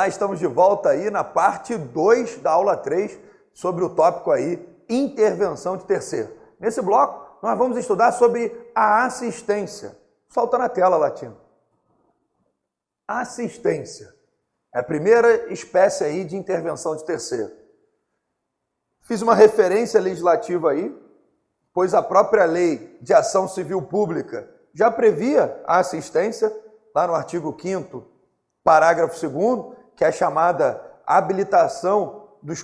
Olá, estamos de volta aí na parte 2 da aula 3 sobre o tópico aí, intervenção de terceiro. Nesse bloco, nós vamos estudar sobre a assistência. Solta na tela, Latino. Assistência. É a primeira espécie aí de intervenção de terceiro. Fiz uma referência legislativa aí, pois a própria Lei de Ação Civil Pública já previa a assistência, lá no artigo 5º, parágrafo 2º, que é a chamada habilitação dos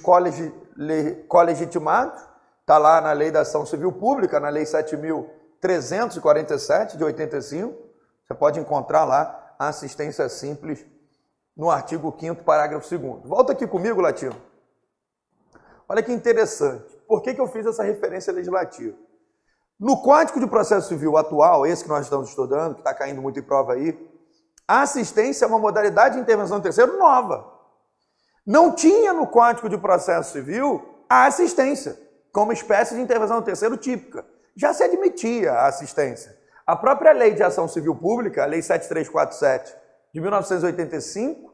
colegitimados, está lá na Lei da Ação Civil Pública, na Lei 7.347, de 85, você pode encontrar lá a assistência simples no artigo 5º, parágrafo 2º. Volta aqui comigo, Latino. Olha que interessante. Por que eu fiz essa referência legislativa? No Código de Processo Civil atual, esse que nós estamos estudando, que está caindo muito em prova aí, a assistência é uma modalidade de intervenção de terceiro nova. Não tinha no Código de Processo Civil a assistência, como espécie de intervenção de terceiro típica. Já se admitia a assistência. A própria Lei de Ação Civil Pública, a Lei 7347 de 1985,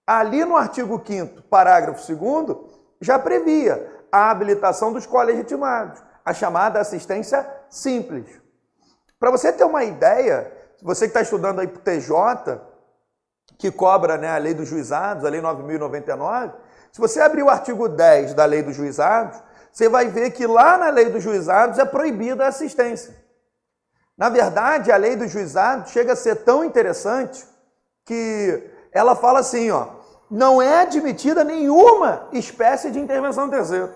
ali no artigo 5º, parágrafo 2º, já previa a habilitação dos colegitimados, a chamada assistência simples. Para você ter uma ideia, você que está estudando aí para o TJ, que cobra, né, a Lei dos Juizados, a Lei 9.099, se você abrir o artigo 10 da Lei dos Juizados, você vai ver que lá na Lei dos Juizados é proibida a assistência. Na verdade, a Lei dos Juizados chega a ser tão interessante que ela fala assim, ó, não é admitida nenhuma espécie de intervenção terceira,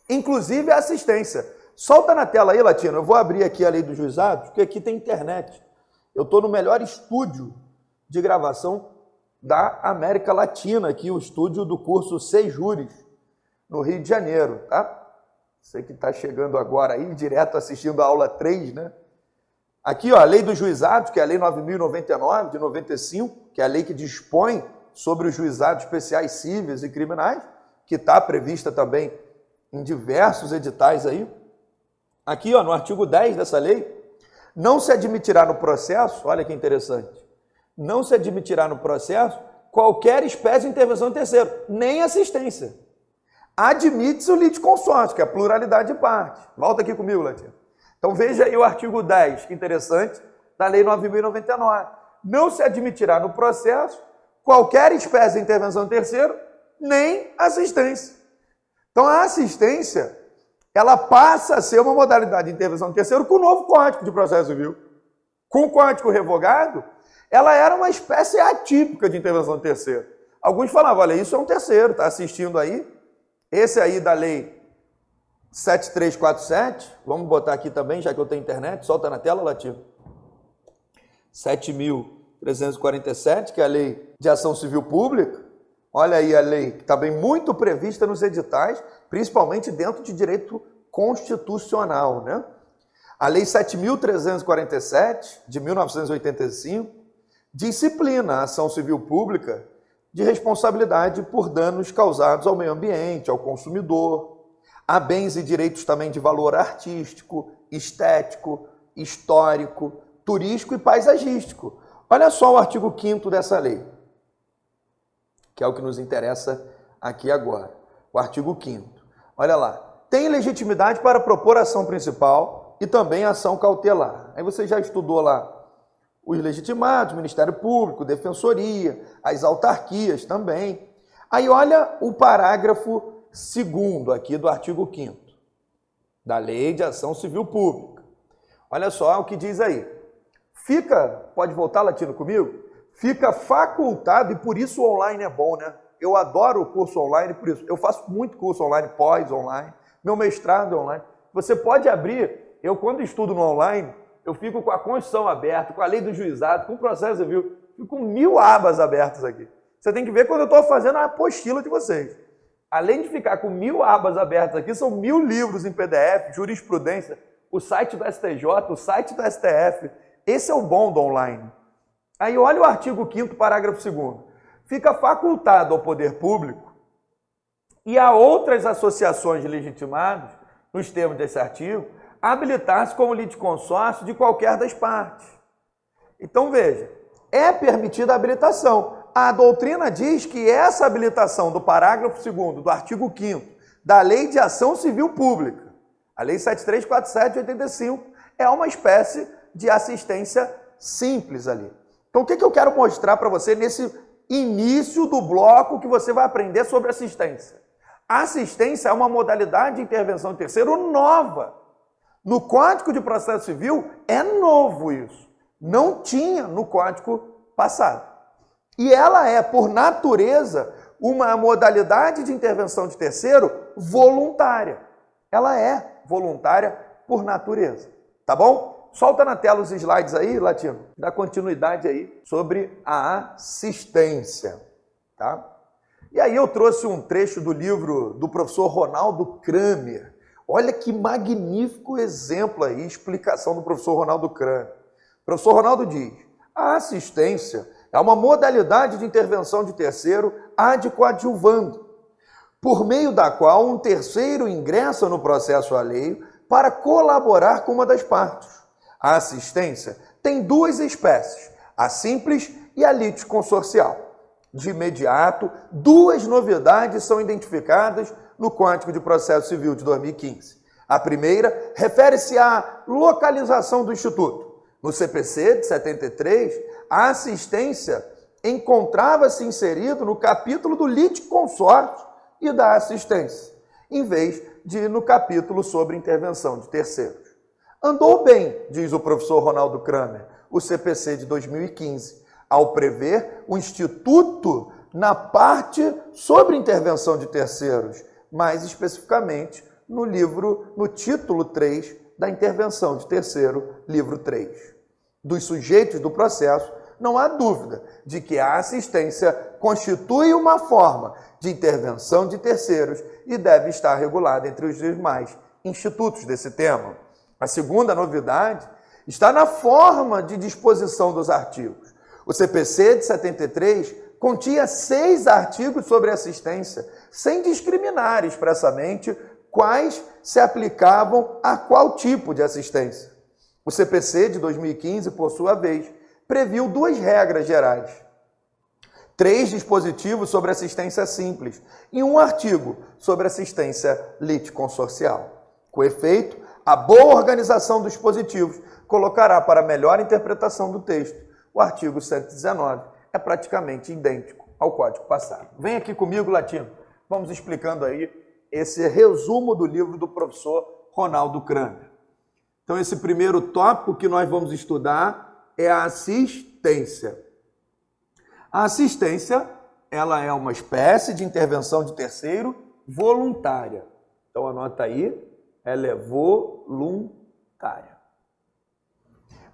inclusive a assistência. Solta na tela aí, Latino, eu vou abrir aqui a Lei dos Juizados, porque aqui tem internet. Eu estou no melhor estúdio de gravação da América Latina, aqui o estúdio do curso Sejures, no Rio de Janeiro, tá? Você que está chegando agora aí, direto assistindo a aula 3, né? Aqui, ó, a Lei dos Juizados, que é a Lei 9.099, de 95, que é a lei que dispõe sobre os juizados especiais cíveis e criminais, que está prevista também em diversos editais aí. Aqui, ó, no artigo 10 dessa lei, não se admitirá no processo, olha que interessante, não se admitirá no processo qualquer espécie de intervenção de terceiro, nem assistência. Admite-se o litisconsórcio, que é a pluralidade de partes. Volta aqui comigo, Latino. Então veja aí o artigo 10, que interessante, da Lei 9.099. Não se admitirá no processo qualquer espécie de intervenção de terceiro, nem assistência. Então a assistência, ela passa a ser uma modalidade de intervenção de terceiro com o novo Código de Processo Civil. Com o Código revogado, ela era uma espécie atípica de intervenção de terceiro. Alguns falavam, olha, isso é um terceiro, está assistindo aí. Esse aí da Lei 7347, vamos botar aqui também, já que eu tenho internet, solta na tela, Latino. 7.347, que é a Lei de Ação Civil Pública. Olha aí a lei que está bem muito prevista nos editais, principalmente dentro de direito constitucional, né? A Lei 7.347, de 1985, disciplina a ação civil pública de responsabilidade por danos causados ao meio ambiente, ao consumidor, a bens e direitos também de valor artístico, estético, histórico, turístico e paisagístico. Olha só o artigo 5º dessa lei, que é o que nos interessa aqui agora. O artigo 5º. Olha lá. Tem legitimidade para propor ação principal e também ação cautelar. Aí você já estudou lá os legitimados, Ministério Público, Defensoria, as autarquias também. Aí olha o parágrafo 2º aqui do artigo 5º da Lei de Ação Civil Pública. Olha só o que diz aí. Pode voltar, Latino, comigo? Fica facultado, e por isso o online é bom, né? Eu adoro o curso online, por isso. Eu faço muito curso online, pós-online, meu mestrado é online. Você pode abrir, eu quando estudo no online, eu fico com a Constituição aberta, com a Lei do Juizado, com o Processo Civil, fico com 1000 abas abertas aqui. Você tem que ver quando eu estou fazendo a apostila de vocês. Além de ficar com 1000 abas abertas aqui, são 1000 livros em PDF, jurisprudência, o site do STJ, o site do STF. Esse é o bom do online. Aí olha o artigo 5º, parágrafo 2º. Fica facultado ao poder público e a outras associações de legitimados, nos termos desse artigo, habilitar-se como litisconsórcio de qualquer das partes. Então veja, é permitida a habilitação, a doutrina diz que essa habilitação do parágrafo 2º do artigo 5º da Lei de Ação Civil Pública, a Lei 7347 de 85, é uma espécie de assistência simples ali. Então, o que eu quero mostrar para você nesse início do bloco que você vai aprender sobre assistência? A assistência é uma modalidade de intervenção de terceiro nova. No Código de Processo Civil é novo isso. Não tinha no Código passado. E ela é, por natureza, uma modalidade de intervenção de terceiro voluntária. Ela é voluntária por natureza. Tá bom? Solta na tela os slides aí, Latino. Dá continuidade aí sobre a assistência. Tá? E aí eu trouxe um trecho do livro do professor Ronaldo Kramer. Olha que magnífico exemplo aí, explicação do professor Ronaldo Kramer. O professor Ronaldo diz: a assistência é uma modalidade de intervenção de terceiro ad coadjuvando, por meio da qual um terceiro ingressa no processo alheio para colaborar com uma das partes. A assistência tem duas espécies, a simples e a litisconsorcial. De imediato, duas novidades são identificadas no Código de Processo Civil de 2015. A primeira refere-se à localização do Instituto. No CPC de 73, a assistência encontrava-se inserido no capítulo do litisconsórcio e da assistência, em vez de no capítulo sobre intervenção de terceiros. Andou bem, diz o professor Ronaldo Kramer, o CPC de 2015, ao prever o Instituto na parte sobre intervenção de terceiros, mais especificamente no título 3 da intervenção de terceiro, livro 3. Dos sujeitos do processo, não há dúvida de que a assistência constitui uma forma de intervenção de terceiros e deve estar regulada entre os demais institutos desse tema. A segunda novidade está na forma de disposição dos artigos. O CPC de 73 continha 6 artigos sobre assistência, sem discriminar expressamente quais se aplicavam a qual tipo de assistência. O CPC de 2015, por sua vez, previu 2 regras gerais, 3 dispositivos sobre assistência simples e 1 artigo sobre assistência litisconsorcial. Com efeito, a boa organização dos dispositivos colocará para melhor interpretação do texto. O artigo 119 é praticamente idêntico ao Código passado. Vem aqui comigo, Latino. Vamos explicando aí esse resumo do livro do professor Ronaldo Kramer. Então, esse primeiro tópico que nós vamos estudar é a assistência. A assistência, ela é uma espécie de intervenção de terceiro voluntária. Então, anota aí, ela é voluntária.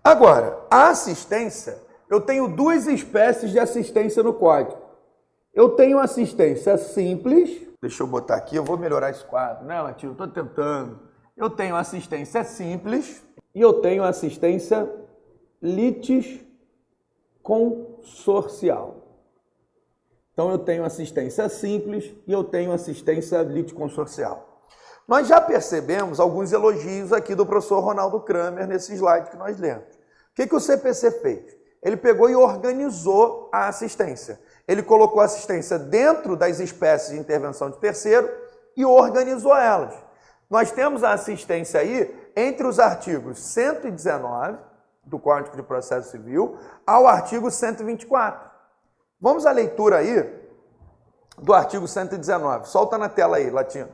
Agora, a assistência, eu tenho 2 espécies de assistência no Código. Eu tenho assistência simples, deixa eu botar aqui, eu vou melhorar esse quadro, né, Latino? Estou tentando. Eu tenho assistência simples e eu tenho assistência litisconsorcial. Então, eu tenho assistência simples e eu tenho assistência litisconsorcial. Nós já percebemos alguns elogios aqui do professor Ronaldo Kramer nesse slide que nós lemos. O que o CPC fez? Ele pegou e organizou a assistência. Ele colocou a assistência dentro das espécies de intervenção de terceiro e organizou elas. Nós temos a assistência aí entre os artigos 119 do Código de Processo Civil ao artigo 124. Vamos à leitura aí do artigo 119. Solta na tela aí, Latino.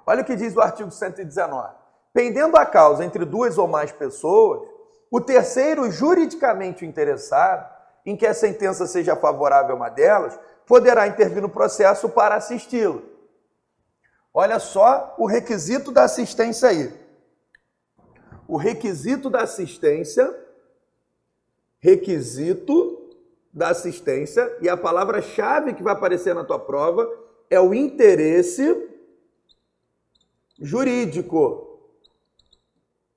Olha o que diz o artigo 119. Pendendo a causa entre 2 ou mais pessoas, o terceiro juridicamente interessado, em que a sentença seja favorável a uma delas, poderá intervir no processo para assisti-lo. Olha só o requisito da assistência aí. O requisito da assistência, e a palavra-chave que vai aparecer na tua prova é o interesse jurídico.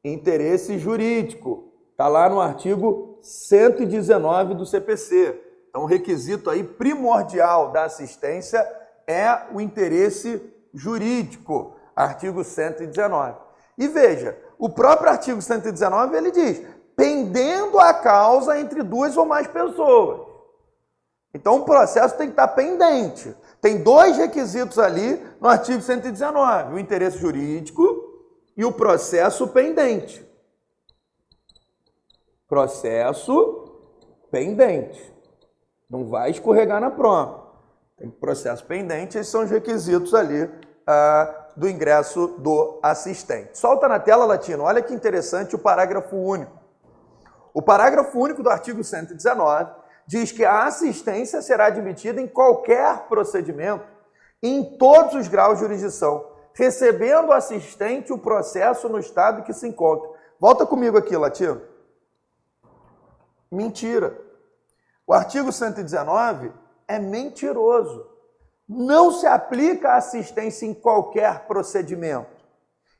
Interesse jurídico. Está lá no artigo 119 do CPC. Então, o requisito aí primordial da assistência é o interesse jurídico. Artigo 119. E veja, o próprio artigo 119, ele diz, pendendo a causa entre 2 ou mais pessoas. Então, o processo tem que estar pendente. Tem dois requisitos ali no artigo 119, o interesse jurídico e o processo pendente. Processo pendente. Não vai escorregar na prova. Tem processo pendente, esses são os requisitos ali do ingresso do assistente. Solta na tela, Latino, olha que interessante o parágrafo único. O parágrafo único do artigo 119 diz que a assistência será admitida em qualquer procedimento, em todos os graus de jurisdição, recebendo o assistente o processo no estado que se encontra. Volta comigo aqui, Latino. Mentira. O artigo 119 é mentiroso. Não se aplica a assistência em qualquer procedimento.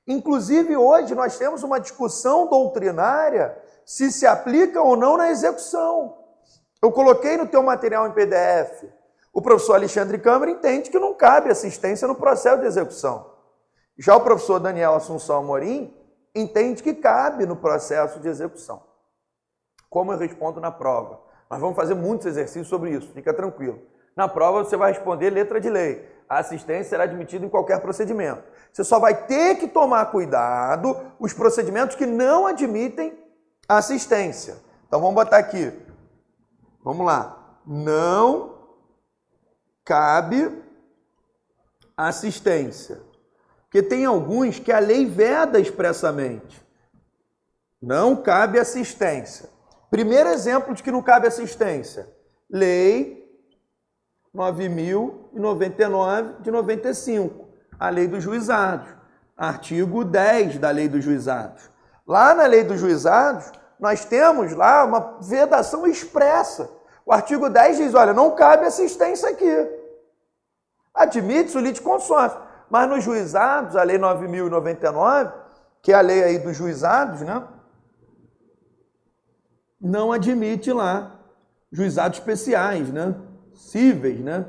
Inclusive, hoje nós temos uma discussão doutrinária se aplica ou não na execução. Eu coloquei no teu material em PDF. O professor Alexandre Câmara entende que não cabe assistência no processo de execução. Já o professor Daniel Assunção Amorim entende que cabe no processo de execução. Como eu respondo na prova? Nós vamos fazer muitos exercícios sobre isso, fica tranquilo. Na prova você vai responder letra de lei. A assistência será admitida em qualquer procedimento. Você só vai ter que tomar cuidado os procedimentos que não admitem assistência. Então vamos botar aqui. Vamos lá. Não cabe assistência. Porque tem alguns que a lei veda expressamente. Não cabe assistência. Primeiro exemplo de que não cabe assistência. Lei 9.099 de 95. A lei dos juizados. Artigo 10 da lei dos juizados. Lá na lei dos juizados, nós temos lá uma vedação expressa. O artigo 10 diz, olha, não cabe assistência aqui. Admite-se o litisconsórcio. Mas nos juizados, a lei 9.099, que é a lei aí dos juizados, né? Não admite lá juizados especiais, né? Cíveis, né?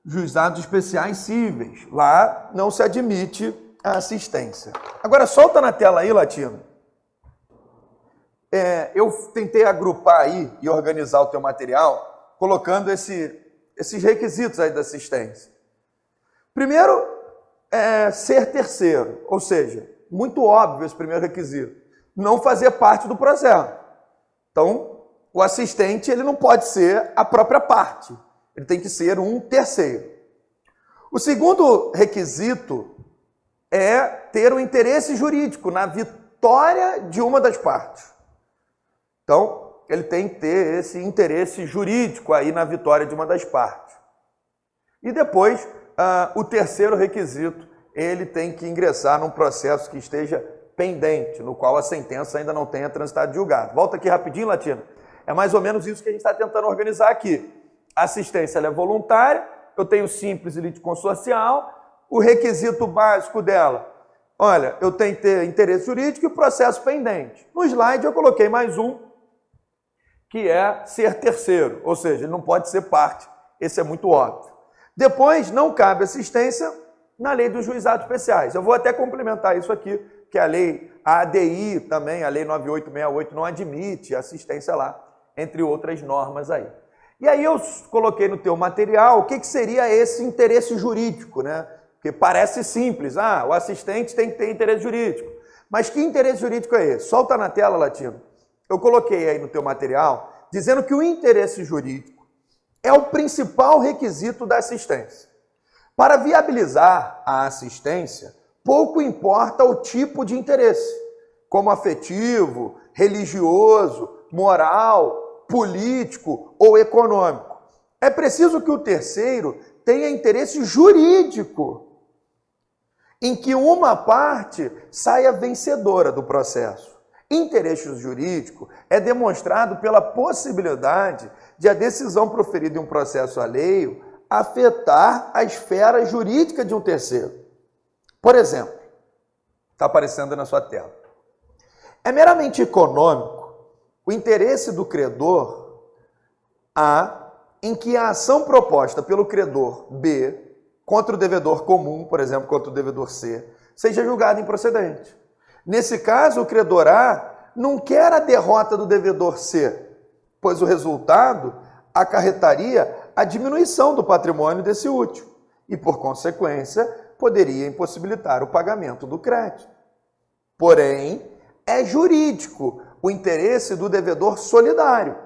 Juizados especiais cíveis. Lá não se admite a assistência. Agora, solta na tela aí, Latino. Eu tentei agrupar aí e organizar o teu material, colocando esses requisitos aí da assistência. Primeiro, ser terceiro, ou seja, muito óbvio esse primeiro requisito. Não fazer parte do processo. Então, o assistente ele não pode ser a própria parte. Ele tem que ser um terceiro. O segundo requisito é ter um interesse jurídico na vitória de uma das partes. Então, ele tem que ter esse interesse jurídico aí na vitória de uma das partes. E depois, o terceiro requisito, ele tem que ingressar num processo que esteja pendente, no qual a sentença ainda não tenha transitado de julgado. Volta aqui rapidinho, Latino. É mais ou menos isso que a gente está tentando organizar aqui. A assistência ela é voluntária, eu tenho simples e litisconsorcial, o requisito básico dela, olha, eu tenho que ter interesse jurídico e processo pendente. No slide eu coloquei mais um, que é ser terceiro, ou seja, ele não pode ser parte, esse é muito óbvio. Depois, não cabe assistência na lei dos juizados especiais. Eu vou até complementar isso aqui, que a ADI também, a lei 9868, não admite assistência lá, entre outras normas aí. E aí eu coloquei no teu material o que seria esse interesse jurídico, né? Porque parece simples, o assistente tem que ter interesse jurídico. Mas que interesse jurídico é esse? Solta na tela, Latino. Eu coloquei aí no teu material, dizendo que o interesse jurídico é o principal requisito da assistência. Para viabilizar a assistência, pouco importa o tipo de interesse, como afetivo, religioso, moral, político ou econômico. É preciso que o terceiro tenha interesse jurídico, em que uma parte saia vencedora do processo. Interesse jurídico é demonstrado pela possibilidade de a decisão proferida em um processo alheio afetar a esfera jurídica de um terceiro. Por exemplo, está aparecendo na sua tela. É meramente econômico o interesse do credor A em que a ação proposta pelo credor B contra o devedor comum, por exemplo, contra o devedor C, seja julgada improcedente. Nesse caso, o credor A não quer a derrota do devedor C, pois o resultado acarretaria a diminuição do patrimônio desse útil e, por consequência, poderia impossibilitar o pagamento do crédito. Porém, é jurídico o interesse do devedor solidário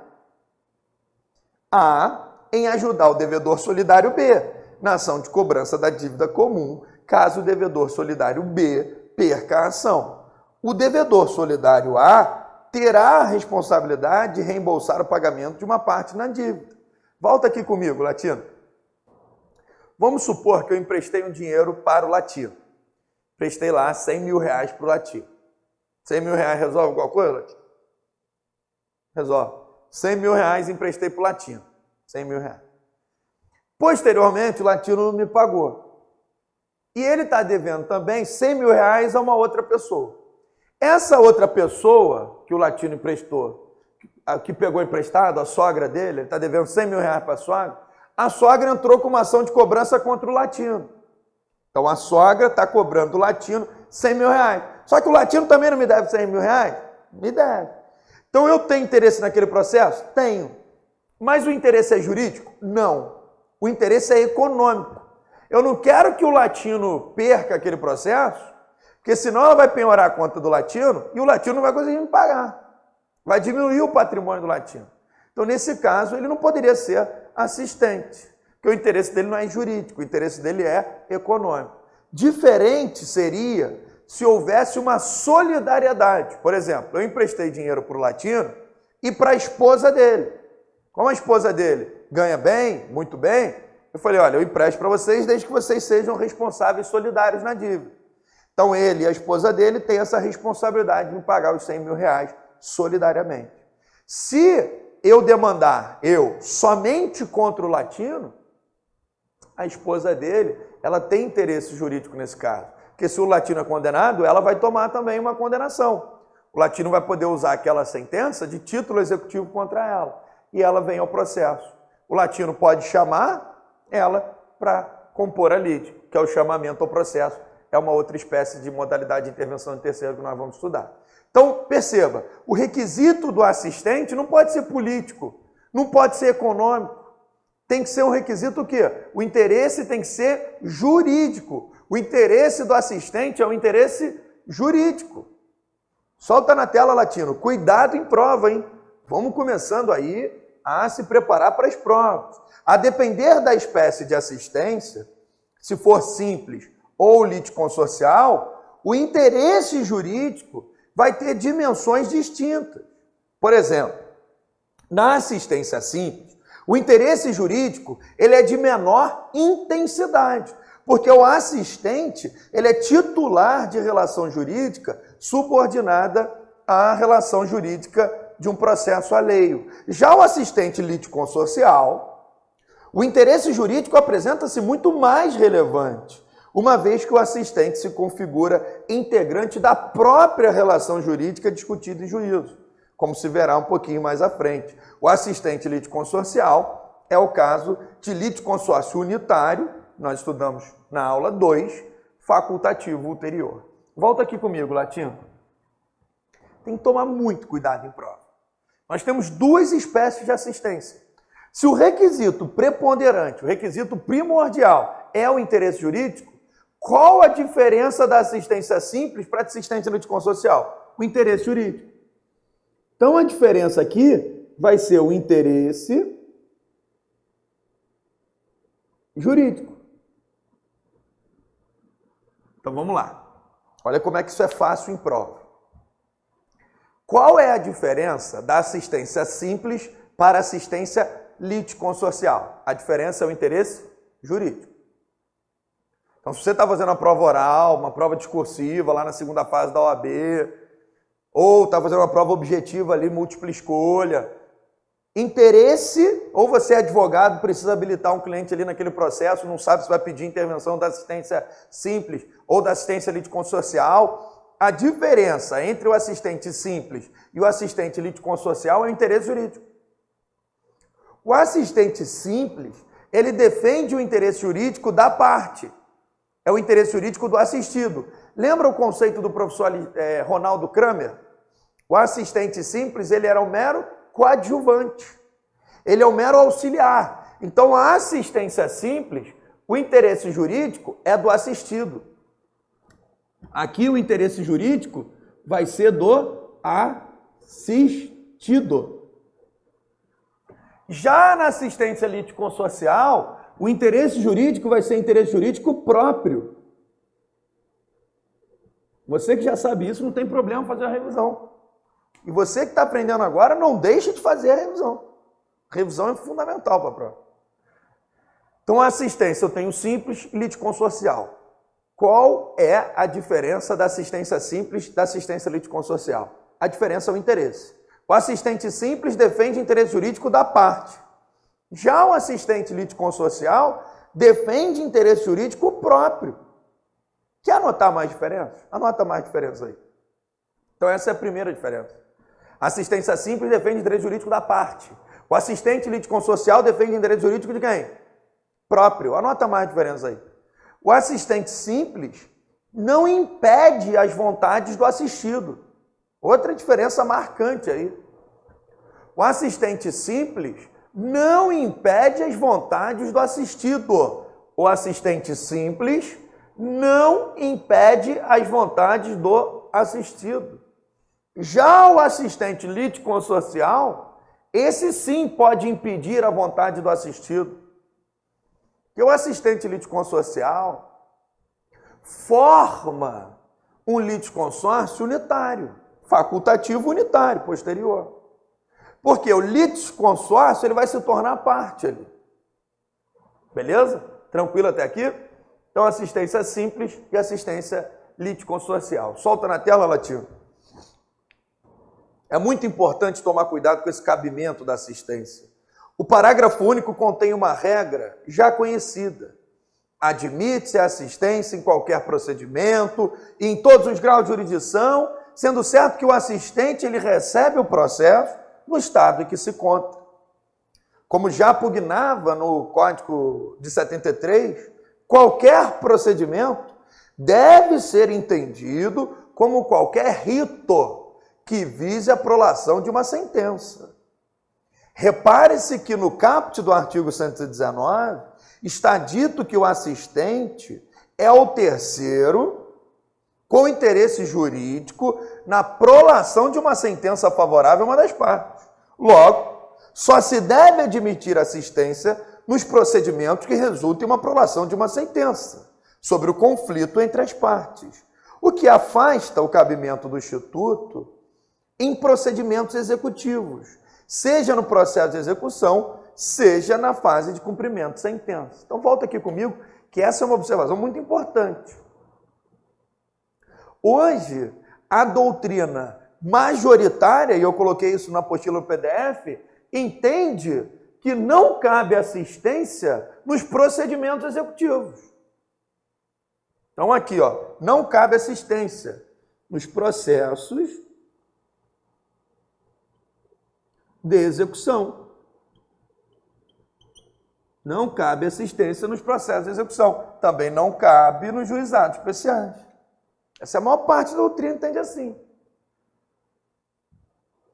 A em ajudar o devedor solidário B na ação de cobrança da dívida comum, caso o devedor solidário B perca a ação. O devedor solidário A terá a responsabilidade de reembolsar o pagamento de uma parte na dívida. Volta aqui comigo, Latino. Vamos supor que eu emprestei um dinheiro para o Latino. Emprestei lá 100 mil reais para o Latino. 100 mil reais resolve alguma coisa, Latino? Resolve. 100 mil reais emprestei para o Latino. 100 mil reais. Posteriormente, o Latino não me pagou. E ele está devendo também 100 mil reais a uma outra pessoa. Essa outra pessoa que o Latino emprestou, que pegou emprestado, a sogra dele, ele está devendo 100 mil reais para a sogra entrou com uma ação de cobrança contra o Latino. Então a sogra está cobrando do Latino 100 mil reais. Só que o Latino também não me deve 100 mil reais? Me deve. Então eu tenho interesse naquele processo? Tenho. Mas o interesse é jurídico? Não. O interesse é econômico. Eu não quero que o Latino perca aquele processo, porque senão ela vai penhorar a conta do Latino e o Latino não vai conseguir me pagar. Vai diminuir o patrimônio do Latino. Então, nesse caso, ele não poderia ser assistente, porque o interesse dele não é jurídico, o interesse dele é econômico. Diferente seria se houvesse uma solidariedade. Por exemplo, eu emprestei dinheiro para o Latino e para a esposa dele. Como a esposa dele ganha bem, muito bem, eu falei, olha, eu empresto para vocês desde que vocês sejam responsáveis solidários na dívida. Então ele e a esposa dele têm essa responsabilidade de me pagar os 100 mil reais solidariamente. Se eu demandar, somente contra o Latino, a esposa dele, ela tem interesse jurídico nesse caso. Porque se o Latino é condenado, ela vai tomar também uma condenação. O Latino vai poder usar aquela sentença de título executivo contra ela. E ela vem ao processo. O Latino pode chamar ela para compor a lide, que é o chamamento ao processo. É uma outra espécie de modalidade de intervenção de terceiro que nós vamos estudar. Então, perceba, o requisito do assistente não pode ser político, não pode ser econômico. Tem que ser um requisito o quê? O interesse tem que ser jurídico. O interesse do assistente é um interesse jurídico. Solta na tela, Latino. Cuidado em prova, hein? Vamos começando aí a se preparar para as provas. A depender da espécie de assistência, se for simples ou litisconsorcial, o interesse jurídico vai ter dimensões distintas. Por exemplo, na assistência simples, o interesse jurídico ele é de menor intensidade, porque o assistente ele é titular de relação jurídica subordinada à relação jurídica de um processo alheio. Já o assistente litisconsorcial, o interesse jurídico apresenta-se muito mais relevante, uma vez que o assistente se configura integrante da própria relação jurídica discutida em juízo, como se verá um pouquinho mais à frente. O assistente litisconsorcial é o caso de litisconsórcio unitário, nós estudamos na aula 2, facultativo ulterior. Volta aqui comigo, Latino. Tem que tomar muito cuidado em prova. Nós temos duas espécies de assistência. Se o requisito preponderante, o requisito primordial é o interesse jurídico, qual a diferença da assistência simples para a assistência litisconsorcial? O interesse jurídico. Então, a diferença aqui vai ser o interesse jurídico. Então, vamos lá. Olha como é que isso é fácil em prova. Qual é a diferença da assistência simples para a assistência litisconsorcial? A diferença é o interesse jurídico. Então, se você está fazendo uma prova oral, uma prova discursiva lá na segunda fase da OAB, ou está fazendo uma prova objetiva ali, múltipla escolha, interesse, ou você é advogado, precisa habilitar um cliente ali naquele processo, não sabe se vai pedir intervenção da assistência simples ou da assistência litisconsorcial, a diferença entre o assistente simples e o assistente litisconsorcial é o interesse jurídico. O assistente simples, ele defende o interesse jurídico da parte, é o interesse jurídico do assistido. Lembra o conceito do professor Ronaldo Kramer? O assistente simples, ele era um mero coadjuvante. Ele é o mero auxiliar. Então, a assistência simples, o interesse jurídico é do assistido. Aqui o interesse jurídico vai ser do assistido. Já na assistência litisconsorcial, o interesse jurídico vai ser interesse jurídico próprio. Você que já sabe isso, não tem problema fazer a revisão. E você que está aprendendo agora, não deixe de fazer a revisão. A revisão é fundamental para a prova. Então, a assistência eu tenho simples e litisconsorcial. Qual é a diferença da assistência simples e da assistência litisconsorcial? A diferença é o interesse. O assistente simples defende o interesse jurídico da parte. Já o assistente litisconsorcial defende interesse jurídico próprio. Quer anotar mais diferença? Anota mais diferença aí. Então essa é a primeira diferença. A assistência simples defende interesse jurídico da parte. O assistente litisconsorcial defende interesse jurídico de quem? Próprio. Anota mais diferença aí. O assistente simples não impede as vontades do assistido. Outra diferença marcante aí. O assistente simples não impede as vontades do assistido. O assistente simples não impede as vontades do assistido. Já o assistente litisconsorcial, esse sim pode impedir a vontade do assistido. Porque o assistente litisconsorcial forma um litisconsórcio unitário, facultativo unitário, posterior. Porque o litisconsórcio ele vai se tornar parte ali. Beleza? Tranquilo até aqui? Então, assistência simples e assistência litisconsorcial. Solta na tela, Latino. É muito importante tomar cuidado com esse cabimento da assistência. O parágrafo único contém uma regra já conhecida. Admite-se a assistência em qualquer procedimento e em todos os graus de jurisdição, sendo certo que o assistente ele recebe o processo no estado em que se conta. Como já pugnava no Código de 73, qualquer procedimento deve ser entendido como qualquer rito que vise a prolação de uma sentença. Repare-se que no caput do artigo 119 está dito que o assistente é o terceiro com interesse jurídico na prolação de uma sentença favorável a uma das partes. Logo, só se deve admitir assistência nos procedimentos que resultem uma prolação de uma sentença sobre o conflito entre as partes, o que afasta o cabimento do Instituto em procedimentos executivos, seja no processo de execução, seja na fase de cumprimento de sentença. Então, volta aqui comigo, que essa é uma observação muito importante. Hoje, a doutrina majoritária, e eu coloquei isso na apostila do PDF, entende que não cabe assistência nos procedimentos executivos. Então, aqui, ó, não cabe assistência nos processos de execução. Não cabe assistência nos processos de execução. Também não cabe nos juizados especiais. Essa é a maior parte da doutrina entende assim.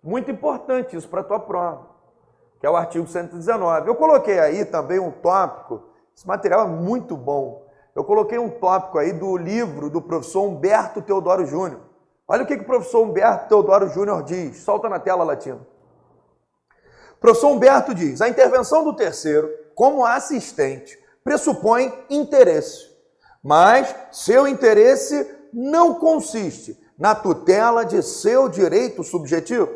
Muito importante isso para a tua prova, que é o artigo 119. Eu coloquei aí também um tópico, esse material é muito bom. Eu coloquei um tópico aí do livro do professor Humberto Teodoro Júnior. Olha o que o professor Humberto Teodoro Júnior diz. Solta na tela, Latino. O professor Humberto diz: a intervenção do terceiro, como assistente, pressupõe interesse, mas seu interesse não consiste na tutela de seu direito subjetivo,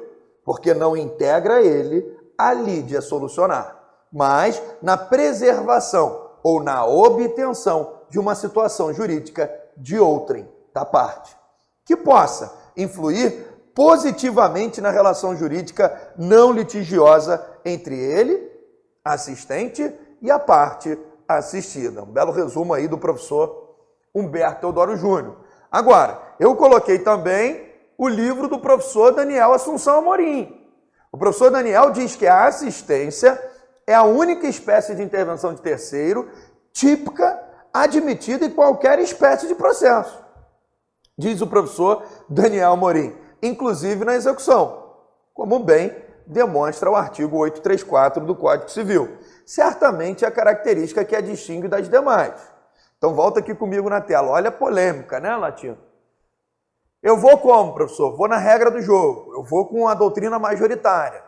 porque não integra ele a lide a solucionar, mas na preservação ou na obtenção de uma situação jurídica de outrem, da parte, que possa influir positivamente na relação jurídica não litigiosa entre ele, assistente, e a parte assistida. Um belo resumo aí do professor Humberto Teodoro Júnior. Agora, eu coloquei também o livro do professor Daniel Assunção Amorim. O professor Daniel diz que a assistência é a única espécie de intervenção de terceiro típica admitida em qualquer espécie de processo, diz o professor Daniel Amorim, inclusive na execução, como bem demonstra o artigo 834 do Código Civil. Certamente é a característica que a distingue das demais. Então volta aqui comigo na tela. Olha a polêmica, né, Latino? Eu vou como, professor? Vou na regra do jogo. Eu vou com a doutrina majoritária.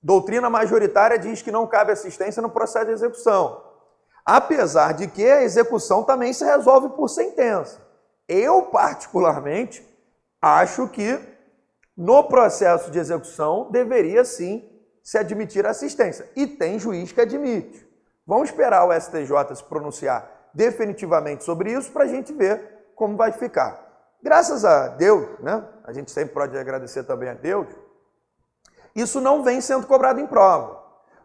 Doutrina majoritária diz que não cabe assistência no processo de execução. Apesar de que a execução também se resolve por sentença. Eu, particularmente, acho que no processo de execução deveria sim se admitir assistência. E tem juiz que admite. Vamos esperar o STJ se pronunciar definitivamente sobre isso para a gente ver como vai ficar. Graças a Deus, né? A gente sempre pode agradecer também a Deus, isso não vem sendo cobrado em prova.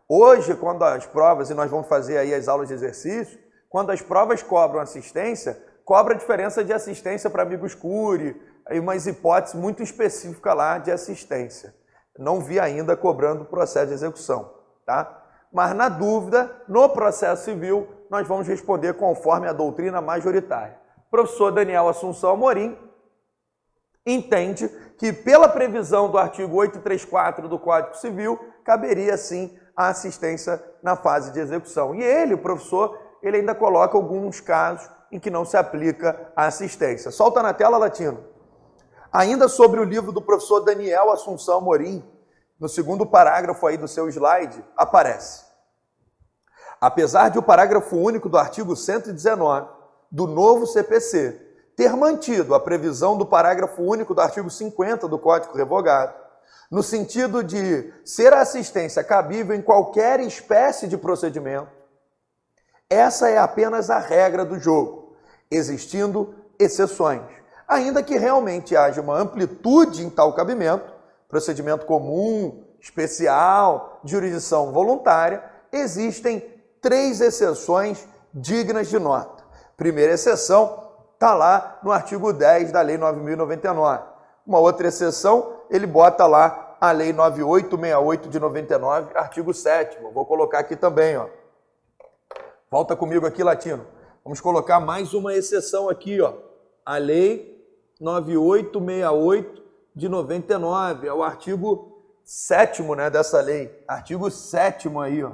Hoje, quando as provas, e nós vamos fazer aí as aulas de exercício, quando as provas cobram assistência, cobra a diferença de assistência para amigo escuro, e umas hipóteses muito específicas lá de assistência. Não vi ainda cobrando o processo de execução, tá? Mas na dúvida, no processo civil, nós vamos responder conforme a doutrina majoritária. O professor Daniel Assunção Amorim entende que, pela previsão do artigo 834 do Código Civil, caberia sim a assistência na fase de execução. E ele, o professor, ele ainda coloca alguns casos em que não se aplica a assistência. Solta na tela, Latino. Ainda sobre o livro do professor Daniel Assunção Amorim, no segundo parágrafo aí do seu slide, aparece: apesar de o parágrafo único do artigo 119 do novo CPC ter mantido a previsão do parágrafo único do artigo 50 do Código Revogado, no sentido de ser a assistência cabível em qualquer espécie de procedimento, essa é apenas a regra do jogo, existindo exceções. Ainda que realmente haja uma amplitude em tal cabimento, procedimento comum, especial, jurisdição voluntária, existem 3 exceções dignas de nota. Primeira exceção está lá no artigo 10 da Lei 9.099. Uma outra exceção, ele bota lá a Lei 9868 de 99, artigo 7º. Vou colocar aqui também, ó. Volta comigo aqui, Latino. Vamos colocar mais uma exceção aqui, ó. A Lei 9868 de 99, é o artigo 7º, né, dessa lei. Artigo 7º aí, ó.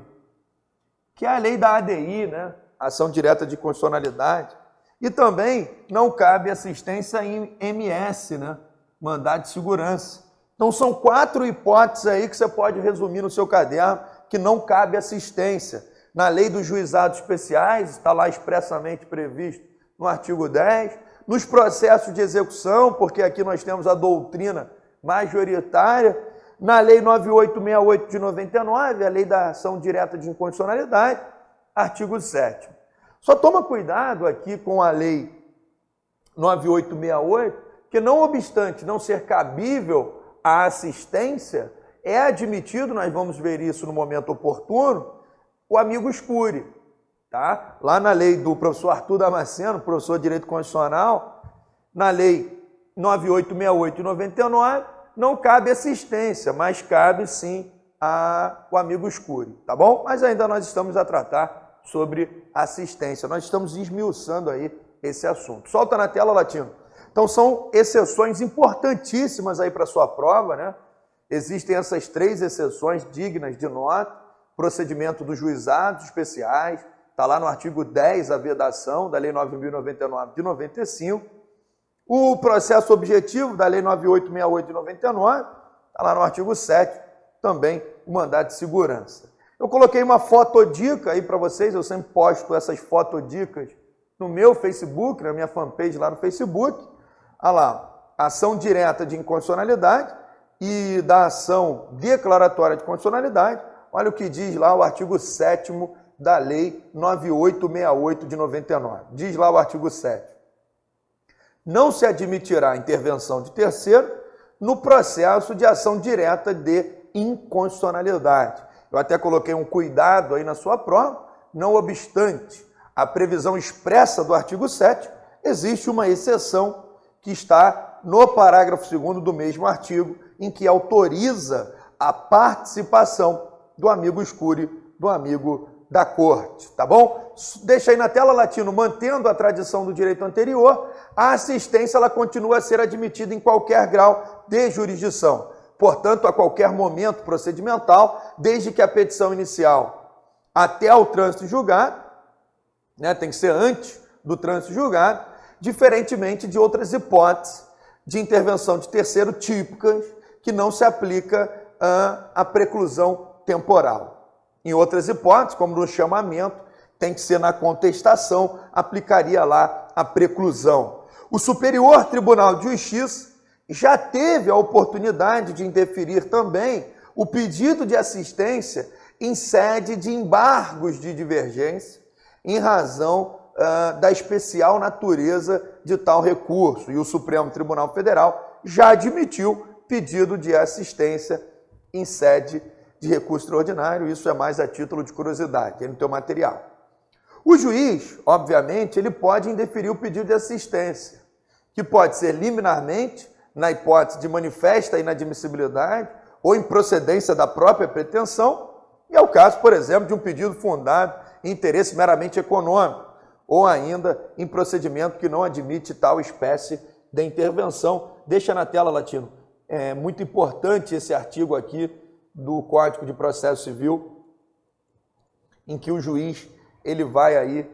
Que é a lei da ADI, né? Ação direta de constitucionalidade. E também não cabe assistência em MS, né? Mandado de segurança. Então são 4 hipóteses aí que você pode resumir no seu caderno que não cabe assistência. Na lei dos juizados especiais, está lá expressamente previsto no artigo 10. Nos processos de execução, porque aqui nós temos a doutrina majoritária. Na lei 9868 de 99, a lei da ação direta de inconstitucionalidade, artigo 7º. Só toma cuidado aqui com a lei 9868, que não obstante não ser cabível a assistência, é admitido, nós vamos ver isso no momento oportuno, o amigo escure. Tá? Lá na lei do professor Arthur Damasceno, professor de Direito Constitucional, na lei 9868 de 99, não cabe assistência, mas cabe sim o amigo escure, tá bom? Mas ainda nós estamos a tratar sobre assistência, nós estamos esmiuçando aí esse assunto. Solta na tela, Latino. Então são exceções importantíssimas aí para a sua prova, né? Existem essas 3 exceções dignas de nota: procedimento dos juizados especiais, está lá no artigo 10, a vedação da Lei 9.099 de 95. O processo objetivo da Lei 9868 de 99, está lá no artigo 7, também o mandado de segurança. Eu coloquei uma fotodica aí para vocês, eu sempre posto essas fotodicas no meu Facebook, na minha fanpage lá no Facebook. Olha lá, ação direta de inconstitucionalidade e da ação declaratória de constitucionalidade. Olha o que diz lá o artigo 7º da Lei 9868 de 99. Diz lá o artigo 7º. Não se admitirá a intervenção de terceiro no processo de ação direta de inconstitucionalidade. Eu até coloquei um cuidado aí na sua prova, não obstante a previsão expressa do artigo 7º, existe uma exceção que está no parágrafo 2º do mesmo artigo, em que autoriza a participação do amigo escure, do amigo da corte, tá bom? Deixa aí na tela, Latino, mantendo a tradição do direito anterior, a assistência ela continua a ser admitida em qualquer grau de jurisdição. portanto, a qualquer momento procedimental, desde que a petição inicial até o trânsito em julgado, né, tem que ser antes do trânsito em julgado, diferentemente de outras hipóteses de intervenção de terceiro típicas que não se aplica à preclusão temporal. Em outras hipóteses, como no chamamento, tem que ser na contestação, aplicaria lá a preclusão. O Superior Tribunal de Justiça já teve a oportunidade de indeferir também o pedido de assistência em sede de embargos de divergência, em razão da especial natureza de tal recurso. E o Supremo Tribunal Federal já admitiu pedido de assistência em sede de recurso extraordinário. Isso é mais a título de curiosidade, é no teu material. O juiz, obviamente, ele pode indeferir o pedido de assistência, que pode ser liminarmente, na hipótese de manifesta inadmissibilidade ou improcedência da própria pretensão, e é o caso, por exemplo, de um pedido fundado em interesse meramente econômico, ou ainda em procedimento que não admite tal espécie de intervenção. Deixa na tela, Latino. É muito importante esse artigo aqui do Código de Processo Civil, em que o juiz ele vai aí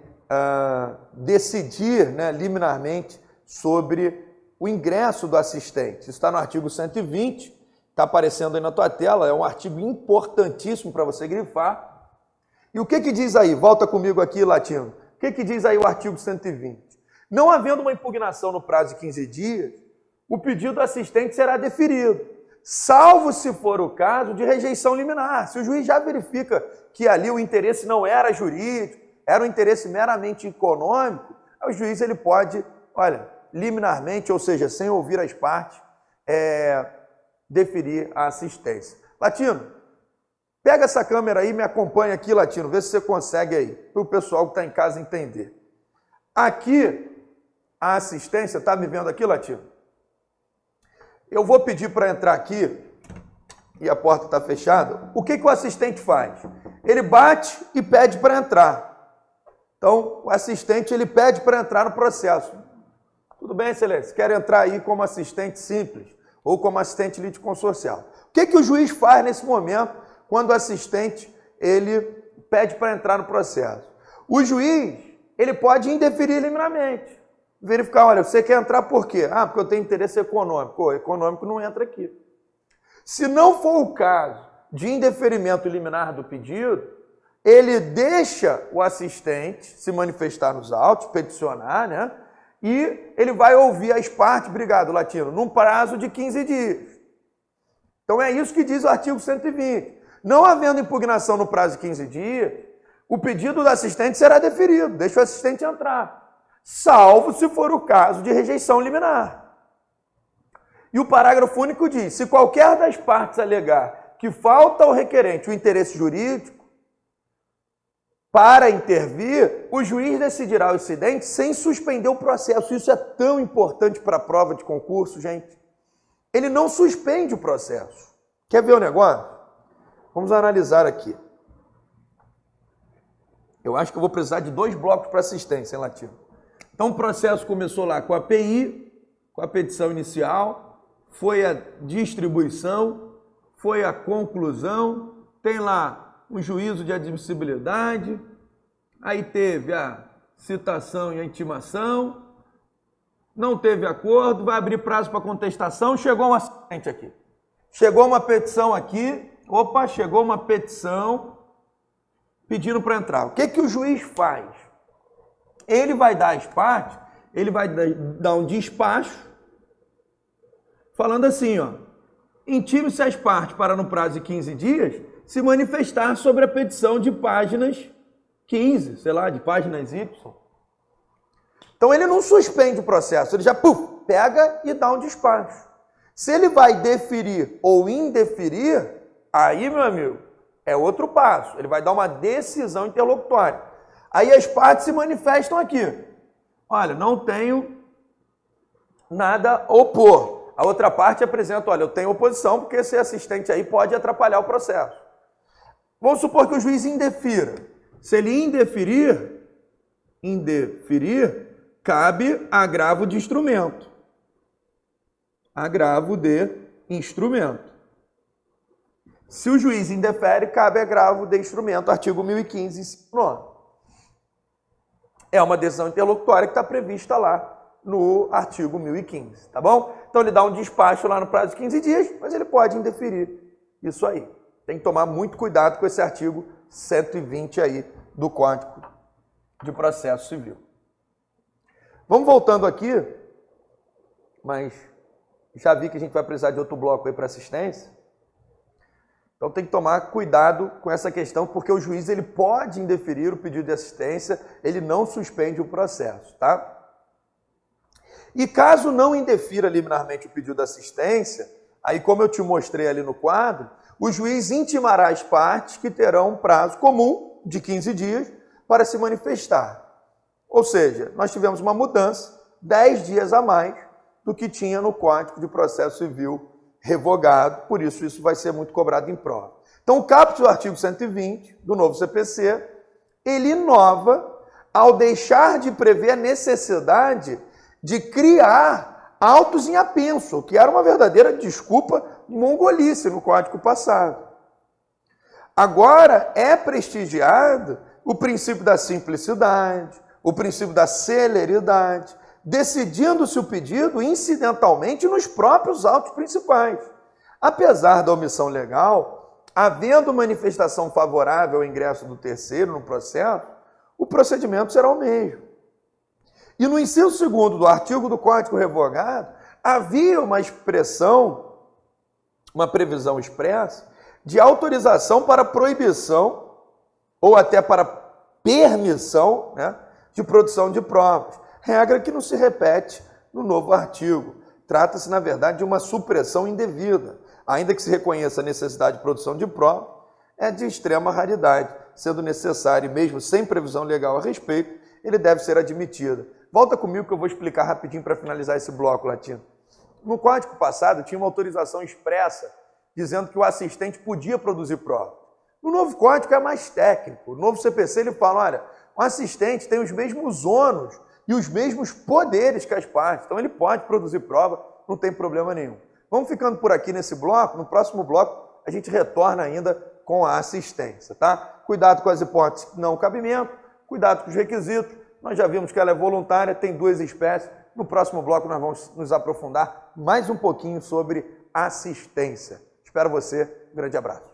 decidir, né, liminarmente sobre o ingresso do assistente. Isso está no artigo 120, está aparecendo aí na tua tela, é um artigo importantíssimo para você grifar. E o que diz aí? Volta comigo aqui, Latino. O que diz aí o artigo 120? Não havendo uma impugnação no prazo de 15 dias, o pedido do assistente será deferido, salvo se for o caso de rejeição liminar. Se o juiz já verifica que ali o interesse não era jurídico, era um interesse meramente econômico, o juiz ele pode, liminarmente, ou seja, sem ouvir as partes, deferir a assistência. Latino, pega essa câmera aí e me acompanha aqui, Latino, vê se você consegue aí, para o pessoal que está em casa entender. Aqui, a assistência, está me vendo aqui, Latino? Eu vou pedir para entrar aqui, e a porta está fechada. O que o assistente faz? Ele bate e pede para entrar. Então, o assistente ele pede para entrar no processo. Tudo bem, excelência? Quer entrar aí como assistente simples ou como assistente litisconsorcial. O que o juiz faz nesse momento quando o assistente ele pede para entrar no processo? O juiz ele pode indeferir liminarmente. Verificar, olha, você quer entrar por quê? Ah, porque eu tenho interesse econômico. O econômico não entra aqui. Se não for o caso de indeferimento liminar do pedido, ele deixa o assistente se manifestar nos autos, peticionar, né? E ele vai ouvir as partes, obrigado, Latino, num prazo de 15 dias. Então é isso que diz o artigo 120. Não havendo impugnação no prazo de 15 dias, o pedido do assistente será deferido, deixa o assistente entrar, salvo se for o caso de rejeição liminar. E o parágrafo único diz, se qualquer das partes alegar que falta ao requerente o interesse jurídico para intervir, o juiz decidirá o incidente sem suspender o processo. Isso é tão importante para a prova de concurso, gente. Ele não suspende o processo. Quer ver o negócio? Vamos analisar aqui. Eu acho que eu vou precisar de 2 blocos para assistência, hein, Latino? Então o processo começou lá com a PI, com a petição inicial, foi a distribuição, foi a conclusão, tem lá um juízo de admissibilidade, aí teve a citação e a intimação, não teve acordo, vai abrir prazo para contestação, chegou um assistente aqui. Chegou uma petição aqui, chegou uma petição pedindo para entrar. O que o juiz faz? Ele vai dar as partes, ele vai dar um despacho, falando assim, intime-se as partes para no prazo de 15 dias se manifestar sobre a petição de páginas 15, sei lá, de páginas Y. Então ele não suspende o processo, ele já pega e dá um despacho. Se ele vai deferir ou indeferir, aí, meu amigo, é outro passo. Ele vai dar uma decisão interlocutória. Aí as partes se manifestam aqui. Olha, não tenho nada a opor. A outra parte apresenta, olha, eu tenho oposição porque esse assistente aí pode atrapalhar o processo. Vamos supor que o juiz indefira. Se ele indeferir, cabe agravo de instrumento. Agravo de instrumento. Se o juiz indefere, cabe agravo de instrumento, artigo 1015, inciso 9. É uma decisão interlocutória que está prevista lá no artigo 1015, tá bom? Então ele dá um despacho lá no prazo de 15 dias, mas ele pode indeferir isso aí. Tem que tomar muito cuidado com esse artigo 120 aí do Código de Processo Civil. Vamos voltando aqui, mas já vi que a gente vai precisar de outro bloco aí para assistência. Então tem que tomar cuidado com essa questão, porque o juiz ele pode indeferir o pedido de assistência, ele não suspende o processo, tá? E caso não indefira liminarmente o pedido de assistência, aí como eu te mostrei ali no quadro, o juiz intimará as partes que terão um prazo comum de 15 dias para se manifestar. Ou seja, nós tivemos uma mudança, 10 dias a mais do que tinha no Código de Processo Civil revogado, por isso isso vai ser muito cobrado em prova. Então o caput do artigo 120 do novo CPC, ele inova ao deixar de prever a necessidade de criar autos em apenso, que era uma verdadeira desculpa mongolice no Código passado. Agora é prestigiado o princípio da simplicidade, o princípio da celeridade, decidindo-se o pedido incidentalmente nos próprios autos principais. Apesar da omissão legal, havendo manifestação favorável ao ingresso do terceiro no processo, o procedimento será o mesmo. E no inciso 2º do artigo do Código revogado, havia uma expressão, uma previsão expressa, de autorização para proibição ou até para permissão, né, de produção de provas. Regra que não se repete no novo artigo. Trata-se, na verdade, de uma supressão indevida. Ainda que se reconheça a necessidade de produção de prova, é de extrema raridade, sendo necessário, e mesmo sem previsão legal a respeito, ele deve ser admitido. Volta comigo que eu vou explicar rapidinho para finalizar esse bloco, Latino. No Código passado tinha uma autorização expressa dizendo que o assistente podia produzir prova. No novo Código é mais técnico. O novo CPC ele fala, olha, o assistente tem os mesmos ônus e os mesmos poderes que as partes. Então ele pode produzir prova, não tem problema nenhum. Vamos ficando por aqui nesse bloco. No próximo bloco a gente retorna ainda com a assistência, tá? Cuidado com as hipóteses de não cabimento, cuidado com os requisitos. Nós já vimos que ela é voluntária, tem 2 espécies. No próximo bloco nós vamos nos aprofundar mais um pouquinho sobre assistência. Espero você. Um grande abraço.